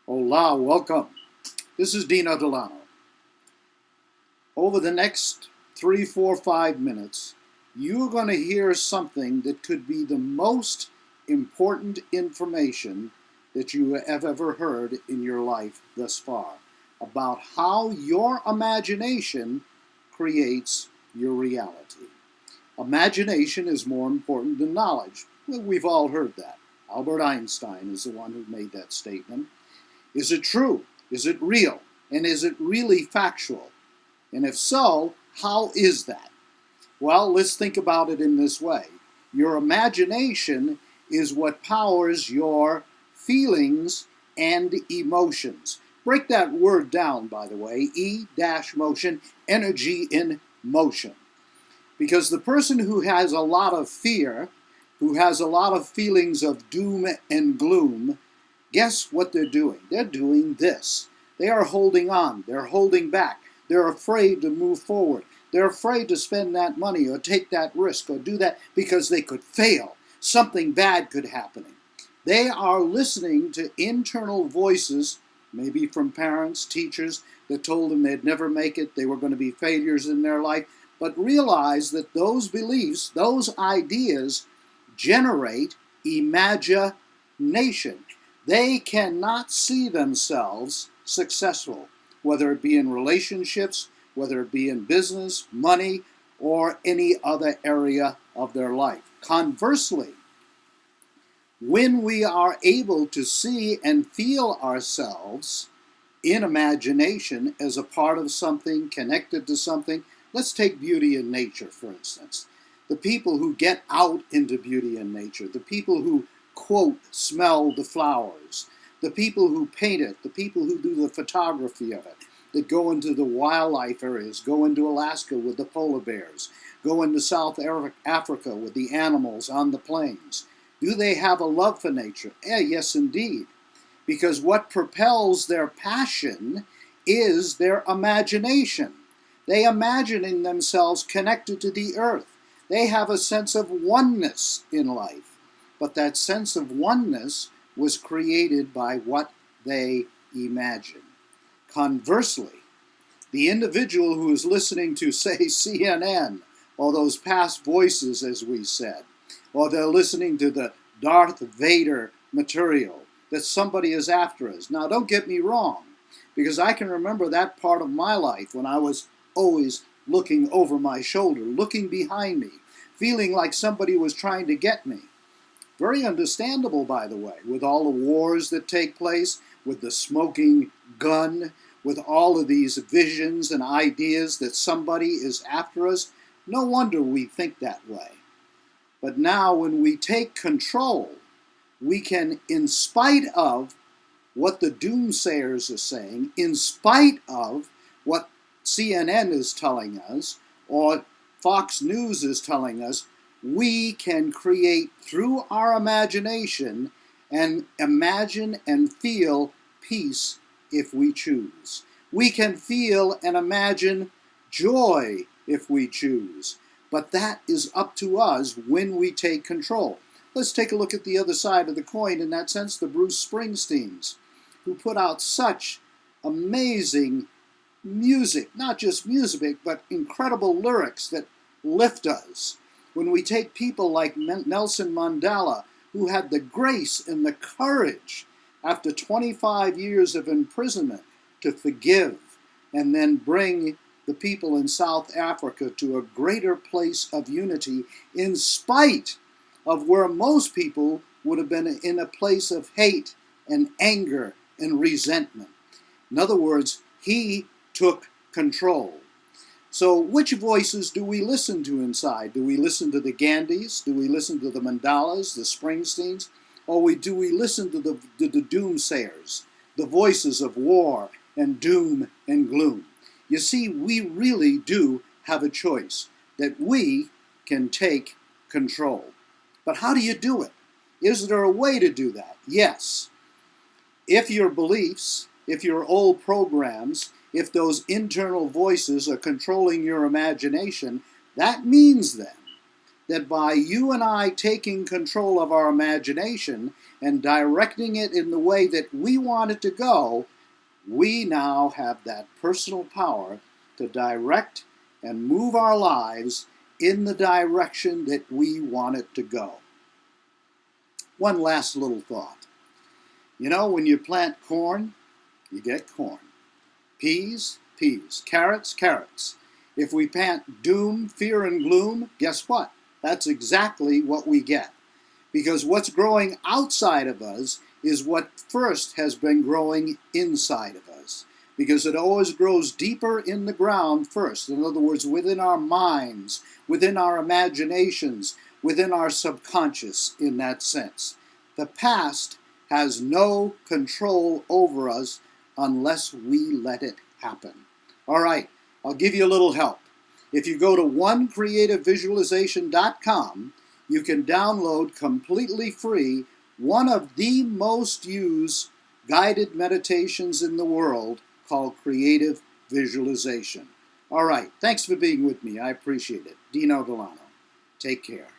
Hola, welcome. This is Dino Delano. Over the next 3, 4, 5 minutes, you're going to hear something that could be the most important information that you have ever heard in your life thus far about how your imagination creates your reality. Imagination is more important than knowledge. Well, we've all heard that. Albert Einstein is the one who made that statement. Is it true? Is it real? And is it really factual? And if so, how is that? Well, let's think about it in this way. Your imagination is what powers your feelings and emotions. Break that word down, by the way, E-motion, energy in motion. Because the person who has a lot of fear, who has a lot of feelings of doom and gloom, guess what they're doing? They're doing this. They are holding on. They're holding back. They're afraid to move forward. They're afraid to spend that money or take that risk or do that because they could fail. Something bad could happen. They are listening to internal voices, maybe from parents, teachers, that told them they'd never make it, they were going to be failures in their life, but realize that those beliefs, those ideas, generate imagination. They cannot see themselves successful, whether it be in relationships, whether it be in business, money, or any other area of their life. Conversely, when we are able to see and feel ourselves in imagination as a part of something, connected to something, let's take beauty in nature, for instance. The people who get out into beauty in nature, the people who quote, smell the flowers, the people who paint it, the people who do the photography of it, that go into the wildlife areas, go into Alaska with the polar bears, go into South Africa with the animals on the plains. Do they have a love for nature? Yes, indeed. Because what propels their passion is their imagination. They imagining themselves connected to the earth. They have a sense of oneness in life. But that sense of oneness was created by what they imagine. Conversely, the individual who is listening to, say, CNN, or those past voices, as we said, or they're listening to the Darth Vader material, that somebody is after us. Now, don't get me wrong, because I can remember that part of my life when I was always looking over my shoulder, looking behind me, feeling like somebody was trying to get me. Very understandable, by the way, with all the wars that take place, with the smoking gun, with all of these visions and ideas that somebody is after us. No wonder we think that way. But now when we take control, we can, in spite of what the doomsayers are saying, in spite of what CNN is telling us, or Fox News is telling us, we can create through our imagination and imagine and feel peace if we choose. We can feel and imagine joy if we choose. But that is up to us when we take control. Let's take a look at the other side of the coin, in that sense, the Bruce Springsteens, who put out such amazing music, not just music, but incredible lyrics that lift us. When we take people like Nelson Mandela, who had the grace and the courage after 25 years of imprisonment to forgive and then bring the people in South Africa to a greater place of unity in spite of where most people would have been in a place of hate and anger and resentment. In other words, he took control. So which voices do we listen to inside? Do we listen to the Gandhis? Do we listen to the Mandalas, the Springsteens? Or do we listen to the doomsayers, the voices of war and doom and gloom? You see, we really do have a choice, that we can take control. But how do you do it? Is there a way to do that? Yes. If your beliefs, if your old programs, if those internal voices are controlling your imagination, that means then that by you and I taking control of our imagination and directing it in the way that we want it to go, we now have that personal power to direct and move our lives in the direction that we want it to go. One last little thought. You know, when you plant corn, you get corn. Peas, peas. Carrots, carrots. If we plant doom, fear, and gloom, guess what? That's exactly what we get. Because what's growing outside of us is what first has been growing inside of us. Because it always grows deeper in the ground first. In other words, within our minds, within our imaginations, within our subconscious in that sense. The past has no control over us unless we let it happen. All right, I'll give you a little help. If you go to onecreativevisualization.com, you can download completely free one of the most used guided meditations in the world called Creative Visualization. All right, thanks for being with me. I appreciate it. Dino Delano. Take care.